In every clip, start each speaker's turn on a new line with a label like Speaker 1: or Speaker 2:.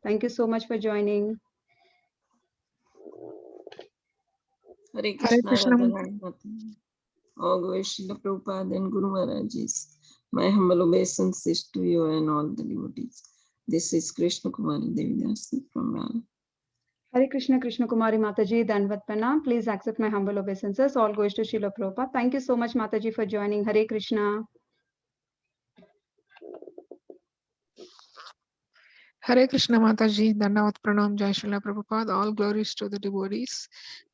Speaker 1: Thank you so much for joining.
Speaker 2: Hare
Speaker 3: Hare
Speaker 2: Krishna,
Speaker 3: Krishna.
Speaker 2: all glories to the Prabhupada and Guru Maharajis. My humble obeisance to you and all the devotees. This is Krishna Kumari Devidasi from Rana.
Speaker 1: Hare Krishna, Krishna Kumari Mataji, Danvat Pranam. Please accept my humble obeisances. All goes to Srila Prabhupada. Thank you so much, Mataji, for joining. Hare Krishna.
Speaker 3: Hare Krishna Mataji, Dandavat Pranam, Jai Srila Prabhupada, all glories to the devotees.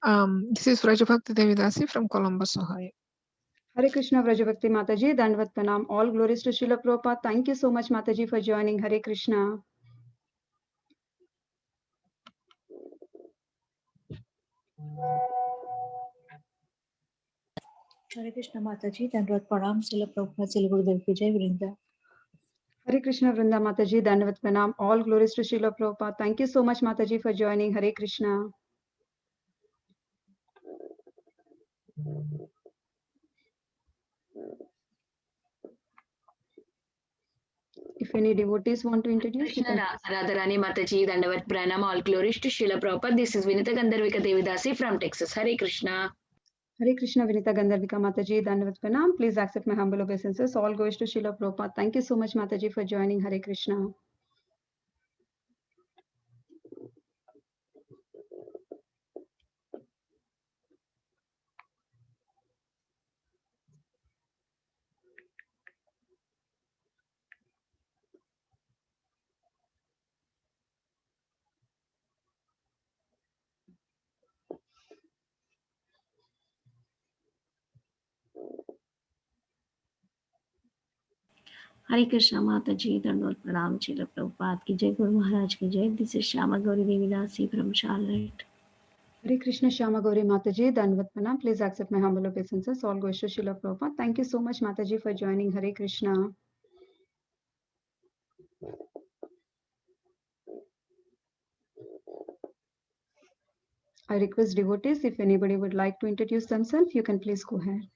Speaker 3: This is Vrajabhakti Devidasi from Columbus, Ohio.
Speaker 1: Hare Krishna, Vrajabhakti Mataji, Dandavat Pranam. All glories to Srila Prabhupada. Thank you so much, Mataji, for joining. Hare Krishna.
Speaker 4: Hare Krishna Mataji, Dandavat Pranam, Srila Prabhupada, Srila Gurudev Ki Jai, Vrinda.
Speaker 1: Hare Krishna, Vrinda Mataji, Dandavat Pranam. All glories to Srila Prabhupada. Thank you so much, Mataji, for joining. Hare Krishna. If any devotees want to introduce,
Speaker 5: Krishna Radharani Mataji, Dandavat Pranam, all glories to Srila Prabhupada. This is Vinita Gandharvika Devidasi from Texas. Hare Krishna.
Speaker 1: Hare Krishna, Vinita Gandharvika Mataji, Dandavat Pranam. Please accept my humble obeisances. All goes to Srila Prabhupada. Thank you so much, Mataji, for joining. Hare Krishna.
Speaker 6: Hare Krishna Mataji, Dandavat Pranam, Srila Prabhupada Ki Jai, Guru Maharaj Ki Jai. This is Shama Gauri Devidasi from Charlotte.
Speaker 1: Hare Krishna, Shama Gauri Mataji, Dandavat Pranam. Please accept my humble obeisances. All goes to Srila Prabhupada. Thank you so much, Mataji, for joining. Hare Krishna. I request devotees, if anybody would like to introduce themselves, you can please go ahead.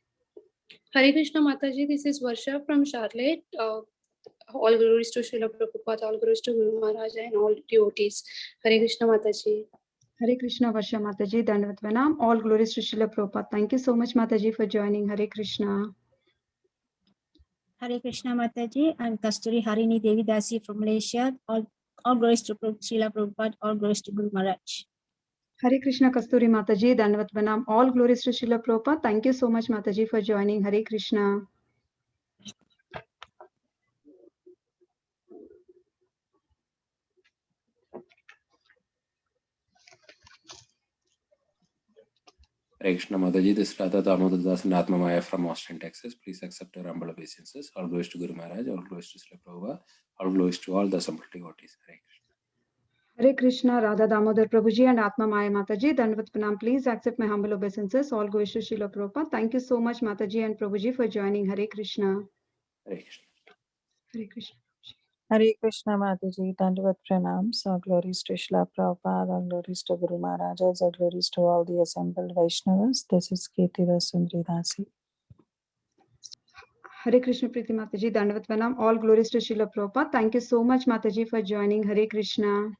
Speaker 7: Hare Krishna Mataji, this is Varsha from Charlotte. All glories to Srila Prabhupada, all glories to Guru Maharaj and all devotees. Hare Krishna Mataji.
Speaker 1: Hare Krishna, Varsha Mataji, Dandavat Pranam. All glories to Srila Prabhupada. Thank you so much, Mataji, for joining. Hare Krishna.
Speaker 4: Hare Krishna Mataji, I'm Kasturi Harini Devidasi from Malaysia. All glories to Srila Prabhupada, all glories to Guru Maharaj.
Speaker 1: Hare Krishna, Kasturi Mataji, Dandavat Pranam. All glories to Srila Prabhupada. Thank you so much, Mataji, for joining. Hare Krishna.
Speaker 8: Hare Krishna Mataji, this is Radha Damodar Das and Atma Maya from Austin, Texas. Please accept our humble obeisances. All glories to Guru Maharaj, all glories to Srila Prabhupada, all glories to all the assembled devotees. Hare Krishna.
Speaker 1: Hare Krishna, Radha Damodar Prabhuji and Atma Maya Mataji, Dandavat Pranam. Please accept my humble obeisances. All goes to Srila Prabhupada. Thank you so much, Mataji and Prabhuji, for joining. Hare Krishna.
Speaker 8: Hare Krishna.
Speaker 1: Hare Krishna.
Speaker 9: Hare Krishna Mataji, Dandavat Pranams, all glories to Srila Prabhupada, all glories to Guru Maharajas, all glories to all the assembled Vaishnavas. This is Kirtida Sundari Dasi.
Speaker 1: Hare Krishna Priti Mataji, Dandavat Pranam. All glories to Srila Prabhupada. Thank you so much, Mataji, for joining. Hare Krishna.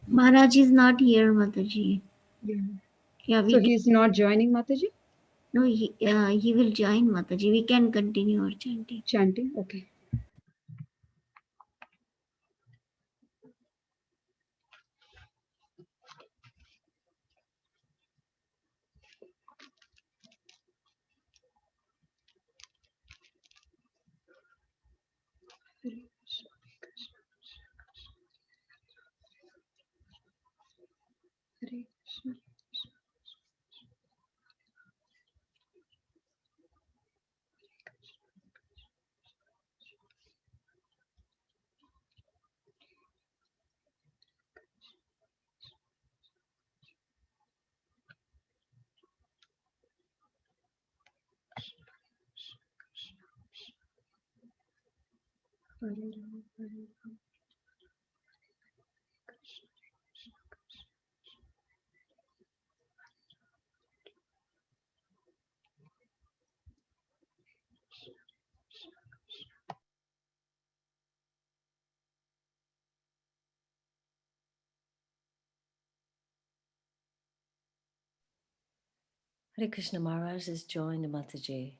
Speaker 6: Maharaj is not here, Mataji.
Speaker 1: Yeah, so he is not joining, Mataji?
Speaker 6: No, he will join, Mataji. We can continue our chanting.
Speaker 1: Chanting, okay. Hare Krishna.
Speaker 6: Hare Krishna Maharaj has joined Mataji.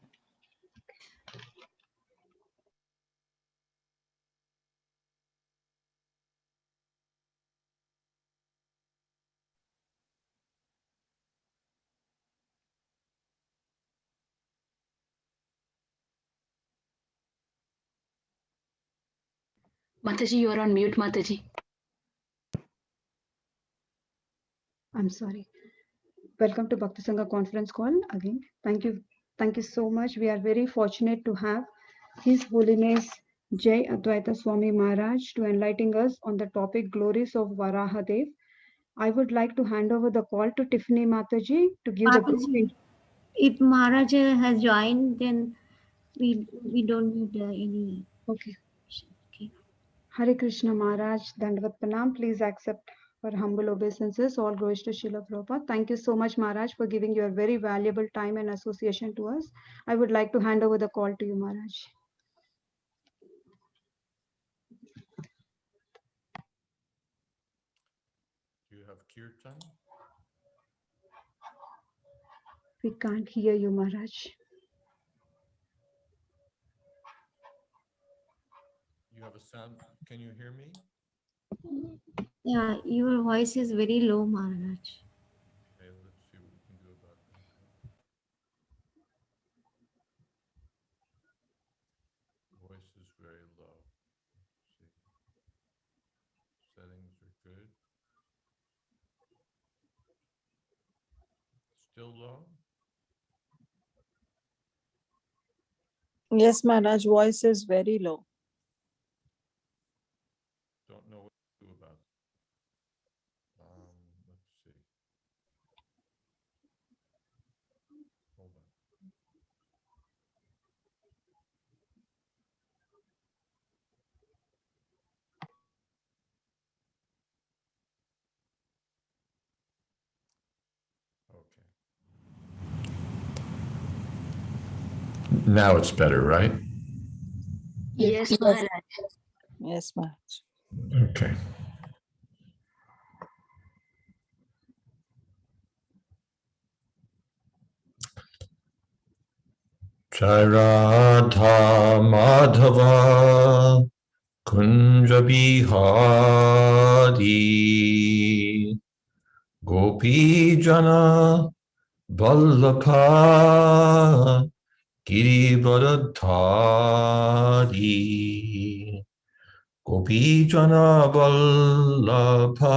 Speaker 5: Mataji, you are on mute, Mataji.
Speaker 1: I'm sorry. Welcome to Bhakti Sangha conference call again. Thank you. Thank you so much. We are very fortunate to have His Holiness Jayadvaita Swami Maharaj to enlighten us on the topic Glories of Varaha Dev. I would like to hand over the call to Tiffany Mataji to give the brief.
Speaker 6: If Maharaj has joined, then we don't need any.
Speaker 1: Okay.
Speaker 6: Okay.
Speaker 1: Hare Krishna Maharaj, Dandavat Pranam. Please accept our humble obeisances. All glories to Srila Prabhupada. Thank you so much, Maharaj, for giving your very valuable time and association to us. I would like to hand over the call to you, Maharaj.
Speaker 10: Do you have kirtan?
Speaker 1: We can't hear you, Maharaj.
Speaker 10: You have a sound. Can you hear me?
Speaker 6: Yeah, your voice is very low, Maharaj.
Speaker 10: Okay, let's see what we can do about that. Voice is very low. Let's see. Settings are good. Still low?
Speaker 9: Yes, Maharaj, voice is very low.
Speaker 10: Don't know what to do about it. Let's see. Hold on. Okay. Now it's better, right?
Speaker 5: Yes, Maharaj.
Speaker 9: Yes, Maharaj.
Speaker 10: Okay. Jai Radha Madhava Kunja Bihari Gopi Jana Vallabha Girivardhari Gopi Jana Vallabha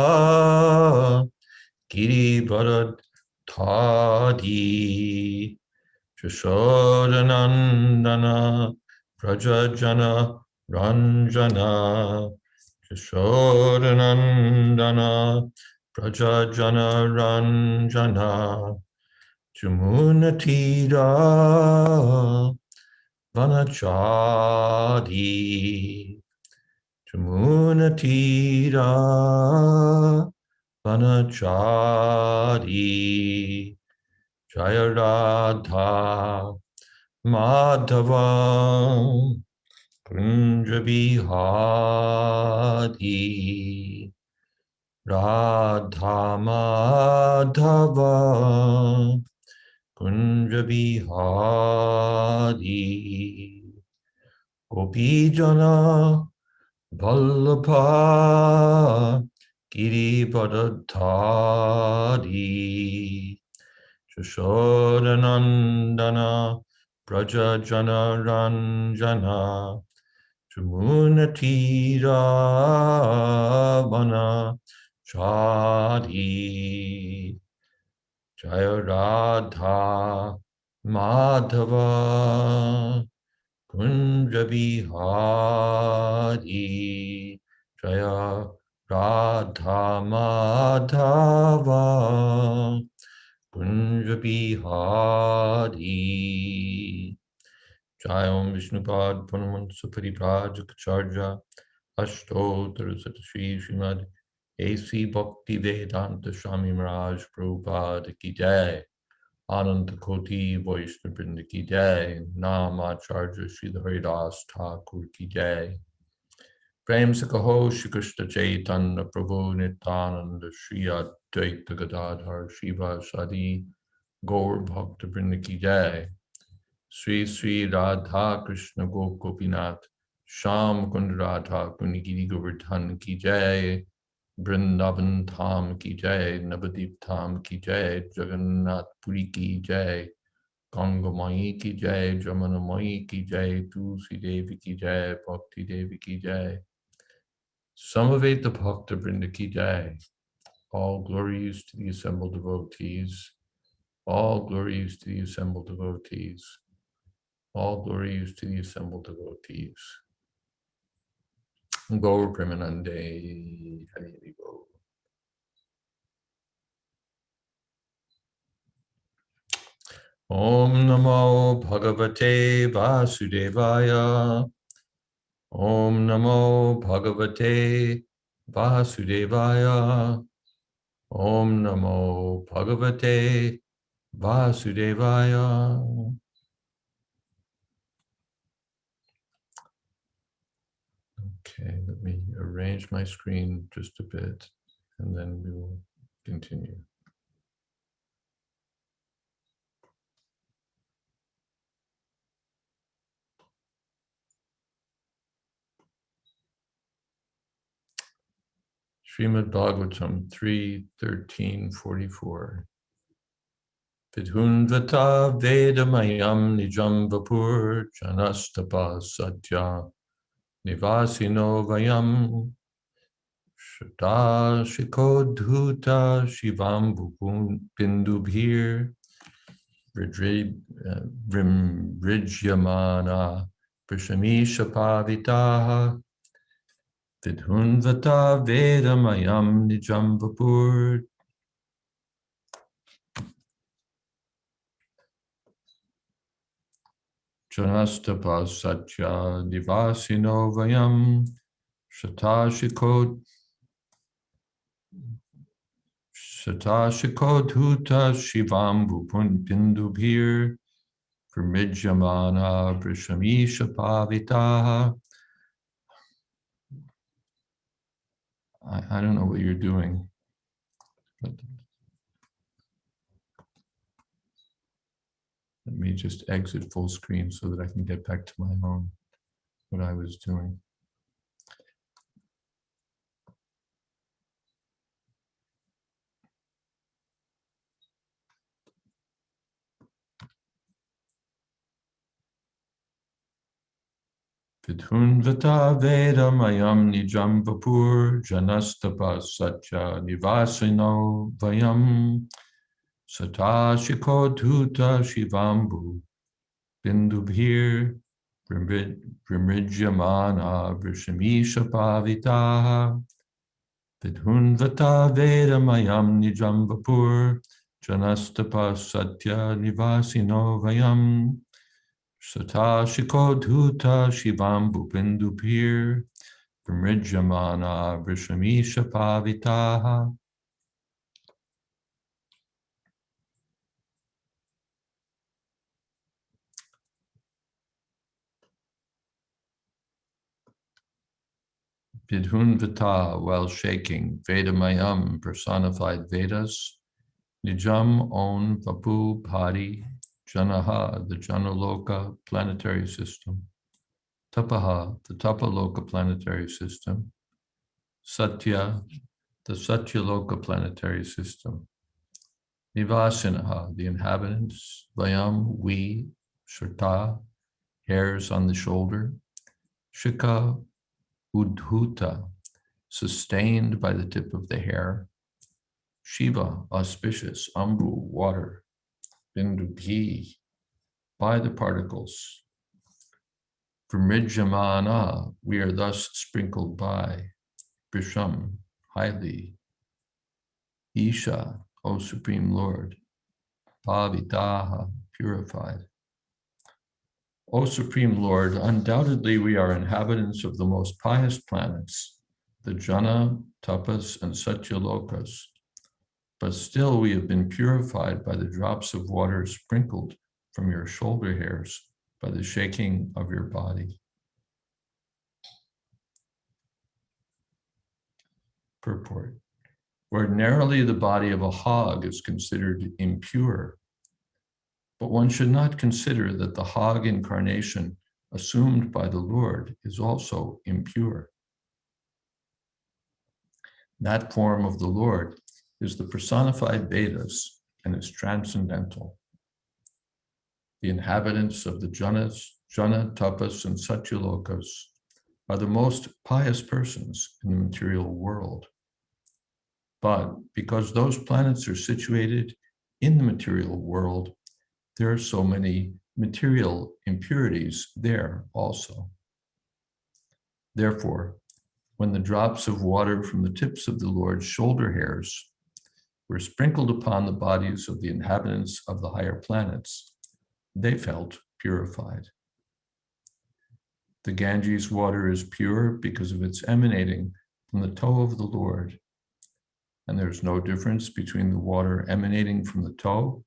Speaker 10: Girivardhari Jashodanandana Prajajana Ranjana Jashodanandana Prajajana Ranjana Jamunatira Vanachari Jamunatira Vanachari Jaya Radha Madhava Kunja Bihari Radha Madhava Kunja Bihari Gopi Jana Vallabha Girivardhari Jashodanandana Prajajana Ranjana Jamunatira Vanachari Jaya Radha Madhava Kunja Bihari Jaya Radha Madhava Kunja Bihari Jai Om Vishnu Vishnupad Punaman Supari Prajakacharya Ashto Tarasatashri Srimad A.C. Bhakti Vedanta Swami Maharaj Prabhupada Ki Jai Ananta Koti Vaishnava Vrinda Ki Jai Namacharya Sri Haridas Thakur Ki Jai Prem se kaho Shri Krishna Chaitanya Prabhu Nityananda Shri Advaita Gadadhar Shiva Sadi Gaur Bhakta Vrinda Ki Jai Sri Sri Radha Krishna Gopinath Sham Kund Radha Kunigiri Govardhan Ki Jai Vrindavan Dham Ki Jai Navadip Dham Ki Jai Jagannath Puri Ki Jai Ganga Mai Ki Jai Jamana Mai Ki Jai Tulsi Devi Ki Jai Bhakti Devi Ki Jai Samaveta Bhakta Vrinda Ki Jai. All glories to the assembled devotees. All glories to the assembled devotees. All glories to the assembled devotees. Gaur Premanande Hari Bo. Om Namo Bhagavate Vasudevaya. Om Namo Bhagavate Vasudevaya. Om Namo Bhagavate Vasudevaya. Okay, let me arrange my screen just a bit and then we will continue. Srimad Bhagavatam 3:13-44. Vidhunvata Vedamayam Nijam Vapur Janastapa Satya Nivasino Vayam Shata Shikodhuta Shivam Bindubhir Vrimrijyamana Prishamisha Pavitaha Vidhunvata Vedamayam Nijam Vapur. Janastapa Satya Nivasino Vayam Shatashikod Huta Shivam Bindubhir Pramijyamana Prishamisha Pavitaha. I don't know what you're doing. But let me just exit full screen so that I can get back to my own, what I was doing. Vidhunvata Vedamayam Nijam Vapur Janastapa Satya Nivasino Vayam Satashikoduta Shivambu Bindubhir Vrimijyamana Vrishamisha Pavitaha Vidhunvata Vedamayam Nijam Vapur Janastapa Satya Nivasino Vayam Satashikoduta Shivambu Bindubhir Vrimijyamana Vrishamisha Pavitaha. Vidhunvata, while shaking, Vedamayam, personified Vedas, Nijam, own, Vapu, Padi, Janaha, the Janaloka planetary system, Tapaha, the Tapaloka planetary system, Satya, the Satyaloka planetary system, Nivasinaha, the inhabitants, Vayam, we, Shurta, hairs on the shoulder, Shika, Udhuta, sustained by the tip of the hair, Shiva, auspicious, Ambu, water, Bindubhi, by the particles, Vrimijyamana, we are thus sprinkled by, Brisham, highly, Isha, O Supreme Lord, Pavitaha, purified. O Supreme Lord, undoubtedly we are inhabitants of the most pious planets, the Jana, Tapas, and Satyalokas, but still we have been purified by the drops of water sprinkled from your shoulder hairs by the shaking of your body. Purport. Ordinarily, the body of a hog is considered impure, but one should not consider that the hog incarnation assumed by the Lord is also impure. That form of the Lord is the personified Vedas and is transcendental. The inhabitants of the Jana, Tapas, and Satyalokas are the most pious persons in the material world. But because those planets are situated in the material world, there are so many material impurities there also. Therefore, when the drops of water from the tips of the Lord's shoulder hairs were sprinkled upon the bodies of the inhabitants of the higher planets, they felt purified. The Ganges water is pure because of its emanating from the toe of the Lord, and there's no difference between the water emanating from the toe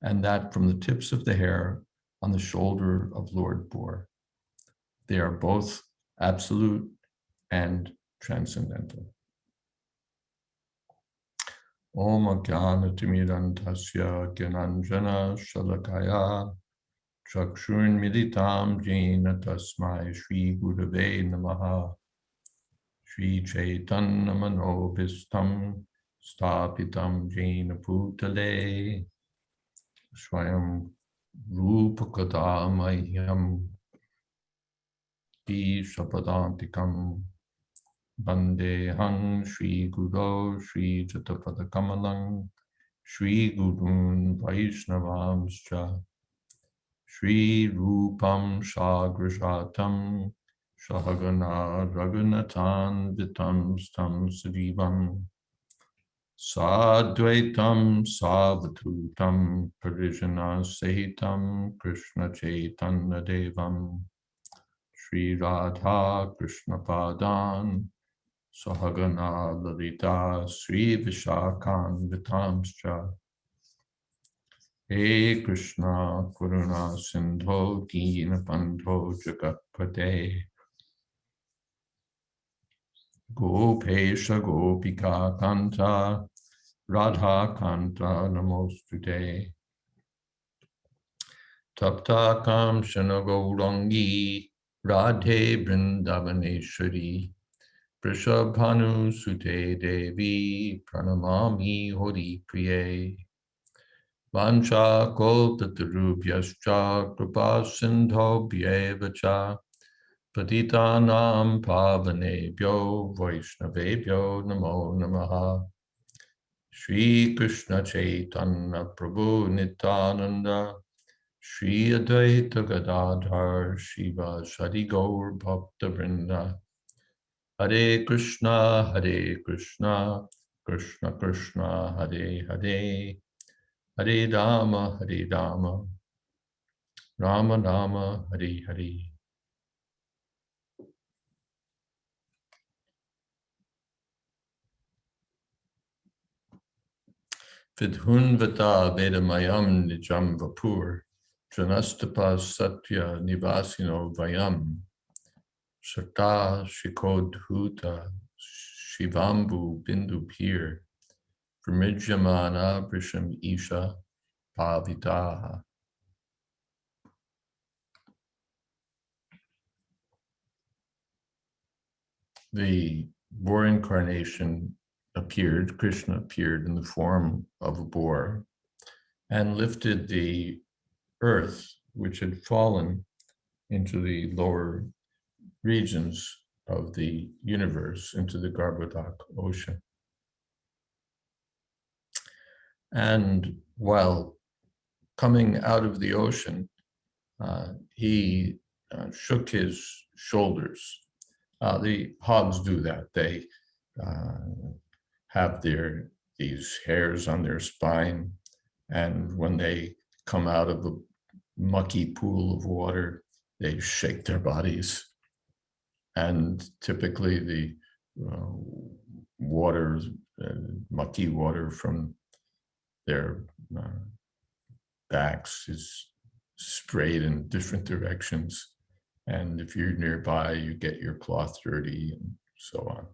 Speaker 10: and that from the tips of the hair on the shoulder of Lord Bor. They are both absolute and transcendental. Om Jnana Timirantasya Gyananjana Shalakaya Chakshurn Militam Jena Tasmai Shri Gurave Namaha Shri Chaitanya Manobhistam Stapitam Jena Bhutale Swayam Rupakadamayam Shapadantikam Bandehang Shri Guru Shri Jatapadakamalang Shri Gurun Vaishnavamscha Shri Rupam Shagrajatam Shahagana Raghunathan Vitam Stam Srivam Sadvaitam Savatutam Parijana Sahitam Krishna Chaitanya Devam Shri Radha Krishna Padan Sahagana Lalita Sri Vishakhan Vitamscha He Krishna Karuna Sindho Dina Bandho Jagatpate Gopesha Gopika Kanta Radha Kanta Namostude Tapta Kam Shanagourangi Radhe Vrindavaneshwari Prishabhanu Sute Devi Pranamami Hori Priye Vancha Kolpatarubhyascha Kripa Sindho Bhyevacha Patitanam Pavanebhyo Vaishnavebhyo Namo Namaha Shri Krishna Chaitanya Prabhu Nityananda Shri Advaita Gadadhar Shiva Shadi Gaur Bhakta Vrinda Hare Krishna Krishna Krishna Hare Hare Hare Rama Rama Rama Hare Hare. Vidhunvata Vedamayam Nijam Vapur Janastapa Satya Nivasino Vayam Shata Shikodhuta Shivambu Bindu Pir Vrimijyamana Vrisham Isha Pavitaha. The boar incarnation appeared, Krishna appeared in the form of a boar and lifted the earth, which had fallen into the lower regions of the universe, into the Garbhodak ocean. And while coming out of the ocean, he shook his shoulders. The hogs do that. They have these hairs on their spine, and when they come out of a mucky pool of water, they shake their bodies, and typically the water, mucky water from their backs is sprayed in different directions. And if you're nearby, you get your cloth dirty and so on.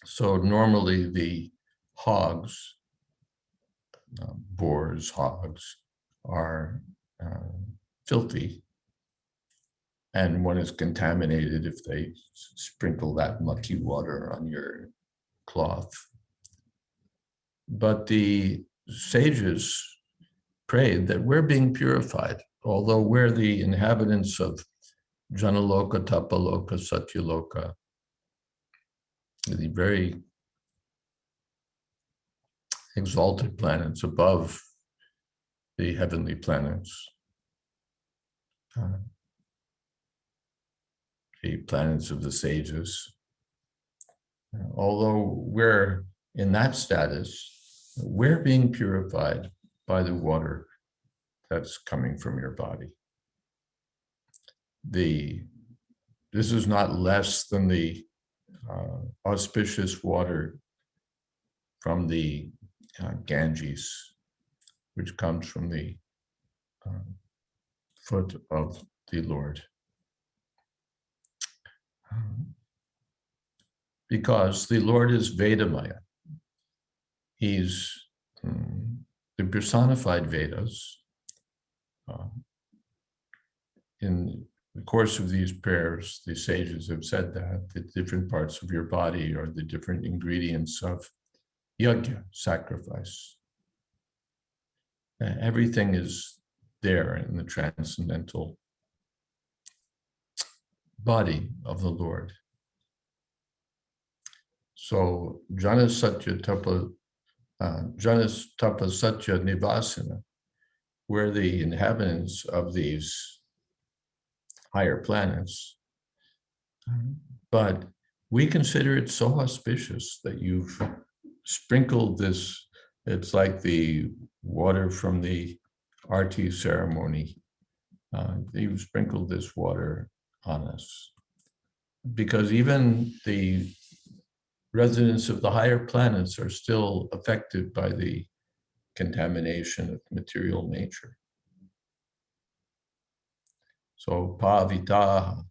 Speaker 10: So normally the hogs, boars, hogs, are filthy, and one is contaminated if they sprinkle that mucky water on your cloth. But the sages prayed that we're being purified, although we're the inhabitants of Janaloka, Tapaloka, Satyaloka, the very exalted planets above the heavenly planets, the planets of the sages. Although we're in that status, we're being purified by the water that's coming from your body. This is not less than the auspicious water from the Ganges, which comes from the foot of the Lord. Because the Lord is Vedamaya. He's the personified Vedas. In the course of these prayers, the sages have said that the different parts of your body are the different ingredients of yajna, sacrifice. Everything is there in the transcendental body of the Lord. So Jana Tapa Satya Nivasana, where the inhabitants of these higher planets, but we consider it so auspicious that you've sprinkled this. It's like the water from the Arti ceremony. You've sprinkled this water on us, because even the residents of the higher planets are still affected by the contamination of material nature. So Pavita,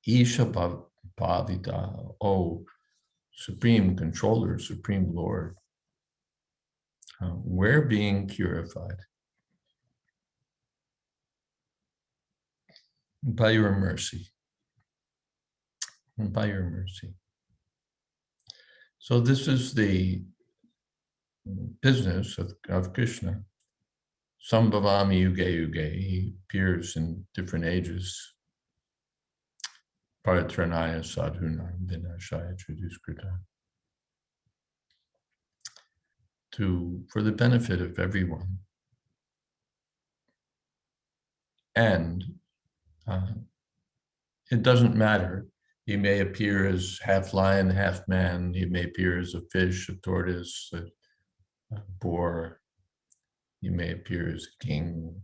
Speaker 10: Isha Pavita, oh, Supreme Controller, Supreme Lord, we're being purified by your mercy. By your mercy. So this is the business of Krishna. Sambhavami Yuge Yuge. He appears in different ages. Paratranaya Sadhuna Vinashaya Triduskruta. For the benefit of everyone. And it doesn't matter. He may appear as half lion, half man. He may appear as a fish, a tortoise, a boar. He may appear as a king.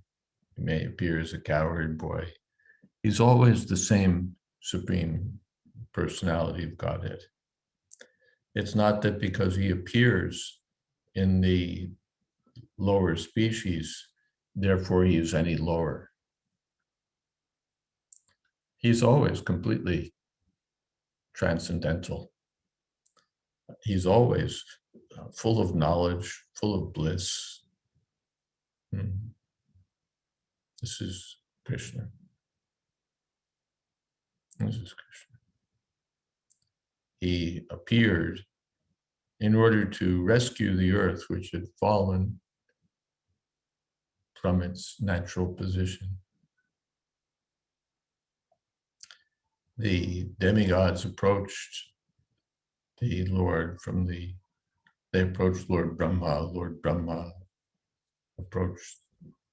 Speaker 10: He may appear as a cowherd boy. He's always the same supreme personality of Godhead. It's not that because he appears in the lower species, therefore he is any lower. He's always completely transcendental. He's always full of knowledge, full of bliss. This is Krishna. This is Krishna. He appeared in order to rescue the earth, which had fallen from its natural position. The demigods approached the Lord they approached Lord Brahma. Lord Brahma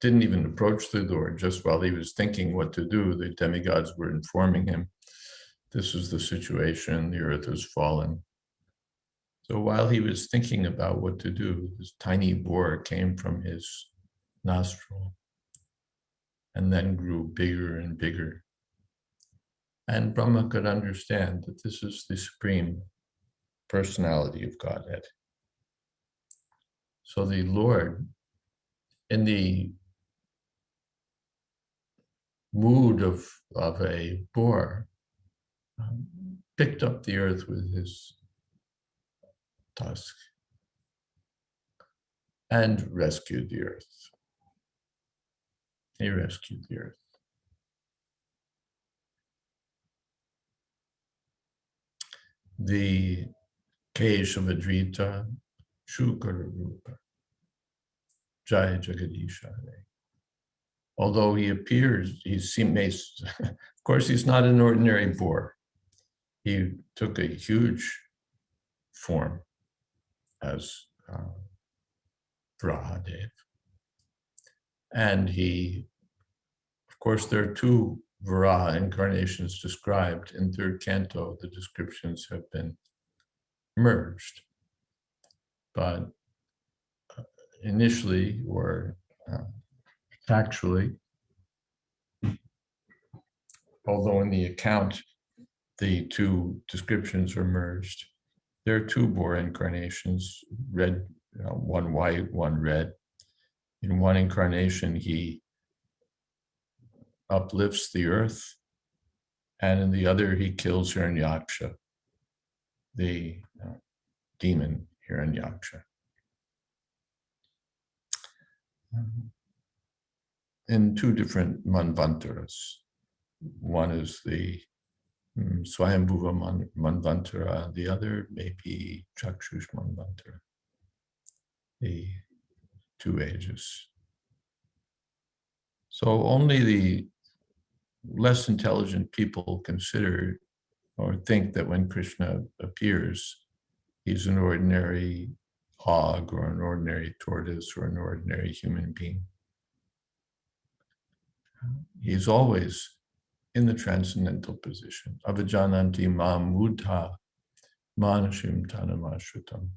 Speaker 10: didn't even approach the Lord. Just while he was thinking what to do, the demigods were informing him, this is the situation, the earth has fallen. So while he was thinking about what to do, this tiny boar came from his nostril, and then grew bigger and bigger. And Brahma could understand that this is the supreme personality of Godhead. So the Lord, in the mood of a boar, picked up the earth with his tusk and rescued the earth. He rescued the earth. The Keshavadrita Shukara Rupa Jaya Jagadisha. Although he appears, of course, he's not an ordinary boar. He took a huge form as Varahadev. And of course, there are two Varaha incarnations described in third canto. The descriptions have been merged. But initially, or factually, although in the account the two descriptions are merged, there are two boar incarnations, red, one white, one red. In one incarnation, he uplifts the earth, and in the other, he kills Hiranyaksha, the demon Hiranyaksha. In two different manvantaras. One is the Swayambhuva manvantara, the other may be Chakshush manvantara, the 2 ages. So only the less intelligent people consider or think that when Krishna appears, he's an ordinary hog or an ordinary tortoise or an ordinary human being. He's always in the transcendental position. Avajananti mam mudha manashim tanamashrutam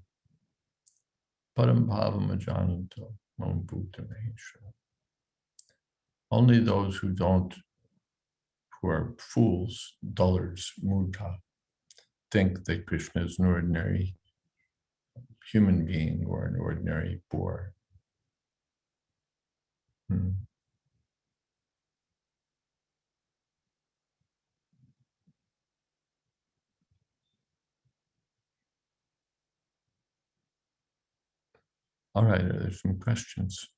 Speaker 10: param bhavam ajananto mam bhutameshwara. Only those who are fools, dullards, mudha, think that Krishna is an ordinary human being or an ordinary boar. All right, are there some questions?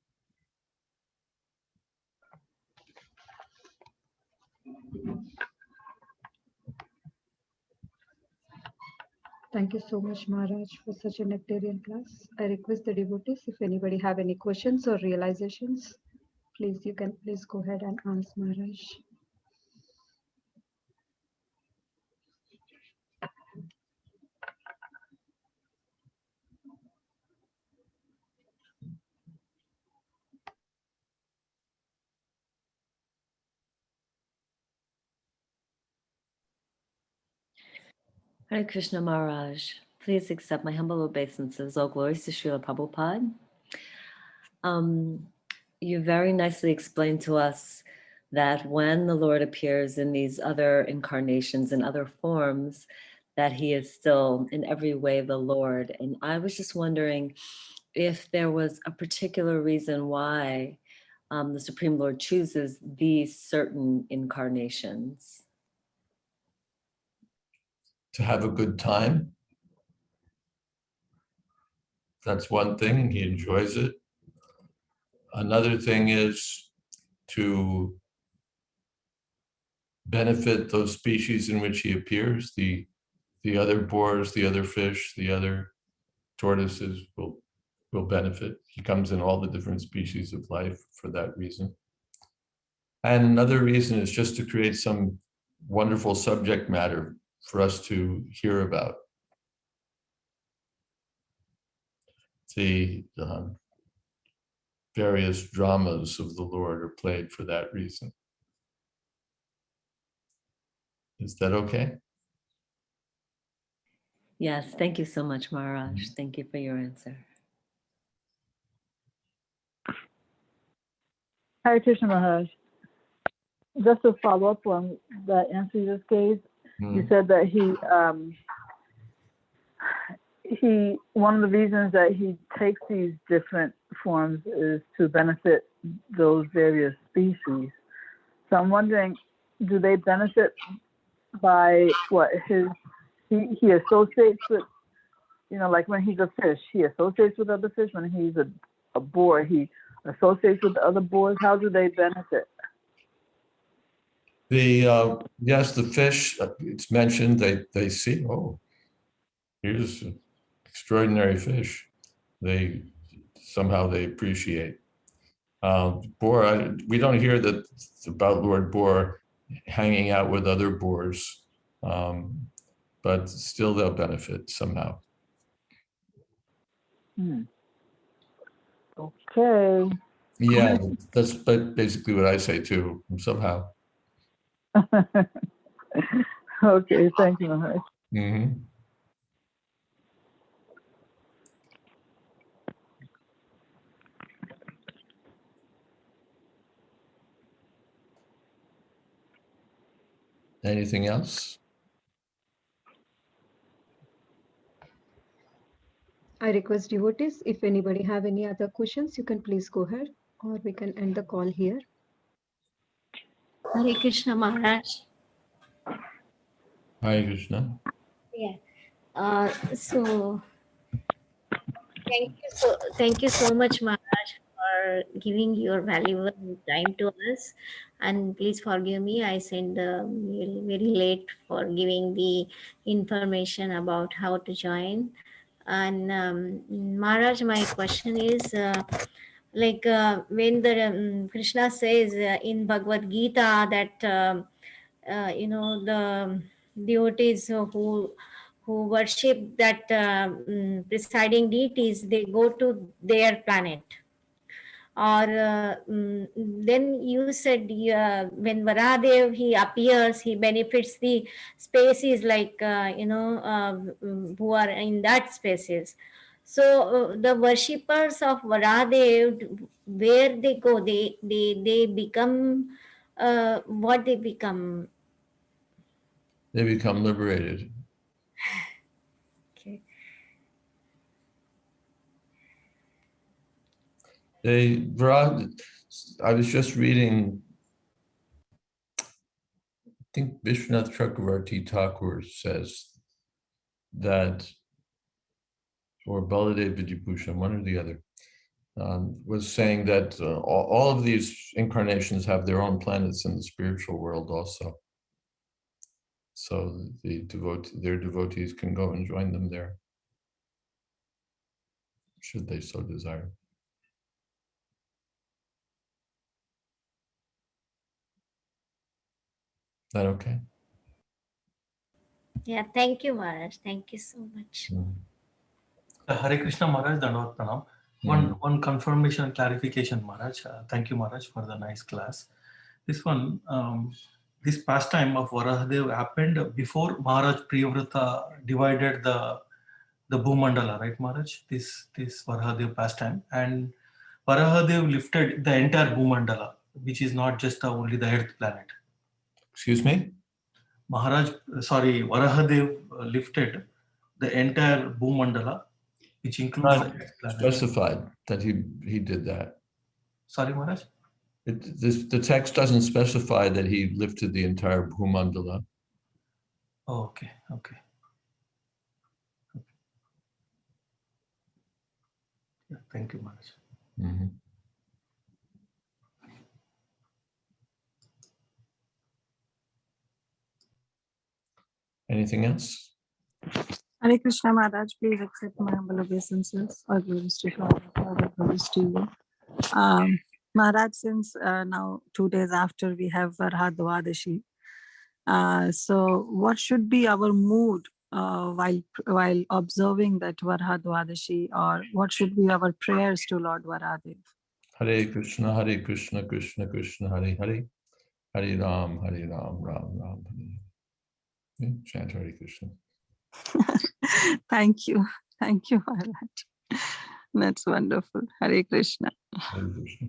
Speaker 1: Thank you so much, Maharaj, for such a nectarian class. I request the devotees, if anybody have any questions or realizations, you can please go ahead and ask Maharaj.
Speaker 6: Hare Krishna Maharaj, please accept my humble obeisances. All glories to Srila Prabhupada. You very nicely explained to us that when the Lord appears in these other incarnations and other forms, that he is still in every way the Lord. And I was just wondering if there was a particular reason why the Supreme Lord chooses these certain incarnations.
Speaker 10: To have a good time. That's one thing, he enjoys it. Another thing is to benefit those species in which he appears. The other boars, the other fish, the other tortoises will benefit. He comes in all the different species of life for that reason. And another reason is just to create some wonderful subject matter for us to hear about. The various dramas of the Lord are played for that reason. Is that okay?
Speaker 6: Yes, thank you so much, Maharaj. Thank you for your answer.
Speaker 9: Hare Krishna Maharaj. Just to follow up on that answer you just gave, you said that one of the reasons that he takes these different forms is to benefit those various species. So I'm wondering, do they benefit by what he associates with, like when he's a fish, he associates with other fish. When he's a boar, he associates with other boars. How do they benefit?
Speaker 10: Yes, the fish, it's mentioned, they see, oh, here's an extraordinary fish. Somehow they appreciate. Boar, we don't hear that about Lord Boar hanging out with other boars, but still they'll benefit somehow.
Speaker 9: Okay.
Speaker 10: Yeah, that's basically what I say too, somehow.
Speaker 9: Okay, thank you, Maharaj.
Speaker 10: Mm-hmm. Anything else?
Speaker 1: I request devotees, if anybody have any other questions, you can please go ahead, or we can end the call here.
Speaker 4: Hare Krishna Maharaj.
Speaker 10: Hare Krishna.
Speaker 4: Yeah. So thank you so much, Maharaj, for giving your valuable time to us. And please forgive me, I sent the mail very late for giving the information about how to join. And Maharaj, my question is, when the Krishna says in Bhagavad Gita that the devotees who worship that presiding deities, they go to their planet. Or then you said when Varahadev he appears, he benefits the species like who are in that species. So the worshippers of Varahadev, where they go, they become what they become.
Speaker 10: They become liberated.
Speaker 4: Okay.
Speaker 10: I was just reading, I think Vishwanath Chakravarti Thakur says that, or Baladev Vidyabhushan, one or the other, was saying that all of these incarnations have their own planets in the spiritual world also. So their devotees can go and join them there, should they so desire. Is that okay?
Speaker 4: Yeah, thank you, Maharaj. Thank you so much.
Speaker 11: Hare Krishna Maharaj, Dandavat Pranam. One confirmation and clarification, Maharaj. Thank you, Maharaj, for the nice class. This one, this pastime of Varahadev happened before Maharaj Priyavrata divided the Bhumandala, right, Maharaj? This Varahadev pastime, and Varahadev lifted the entire Bhumandala, which is not just only the Earth planet.
Speaker 10: Excuse me?
Speaker 11: Varahadev lifted the entire Bhumandala, which includes the Earth planet.
Speaker 10: Specified that he did that.
Speaker 11: Sorry, Maharaj?
Speaker 10: The text doesn't specify that he lifted the entire Bhumandala.
Speaker 11: Oh, okay. Yeah, thank you, Maharaj.
Speaker 10: Mm-hmm. Anything else?
Speaker 9: Hare Krishna Maharaj, please accept my humble obeisances. All glories to God, all glories to you. Maharaj, since now 2 days after we have Varaha Dwadashi, so what should be our mood while observing that Varaha Dwadashi, or what should be our prayers to Lord Varahadev?
Speaker 10: Hare Krishna, Krishna Krishna, Hare Hare, Hare Ram, Ram Ram, Hare. Chant Hare Krishna.
Speaker 9: Thank you, Maharaj. That's wonderful. Hare Krishna.
Speaker 10: Hare Krishna.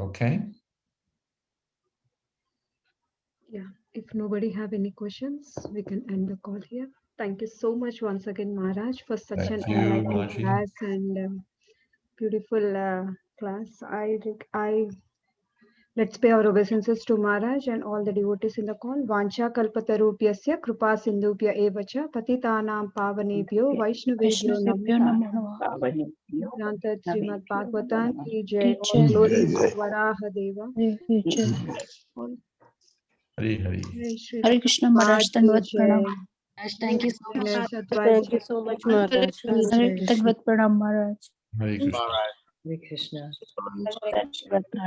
Speaker 10: Okay.
Speaker 1: Yeah, if nobody have any questions, we can end the call here. Thank you so much once again, Maharaj, for such
Speaker 10: Thank
Speaker 1: an
Speaker 10: you,
Speaker 1: enlightening
Speaker 10: Maji.
Speaker 1: class and beautiful class. Let's pay our obeisances to Maharaj and all the devotees in the call. Vancha kalpatarupyasya kripa sindhupya evacha patitanam pavanebhyo vaishnavebhyo namo Granted Srimad Bhagavatam ki jai. All glories to Varaha Deva. All
Speaker 10: Hari Hari.
Speaker 1: Jai Shri
Speaker 12: Hare Krishna Maharaj,
Speaker 1: Prabhupada ki
Speaker 12: Dandavat Pranam.
Speaker 1: jai.
Speaker 5: Maharaj, thank you so much.
Speaker 1: Ganesh Advait
Speaker 13: Thank you so much, Maharaj.
Speaker 1: ki
Speaker 12: Hare
Speaker 1: jai.
Speaker 12: Dandavat Pranam Maharaj.
Speaker 10: Hare Krishna.
Speaker 6: Hare Krishna.
Speaker 12: Dandavat Pranam.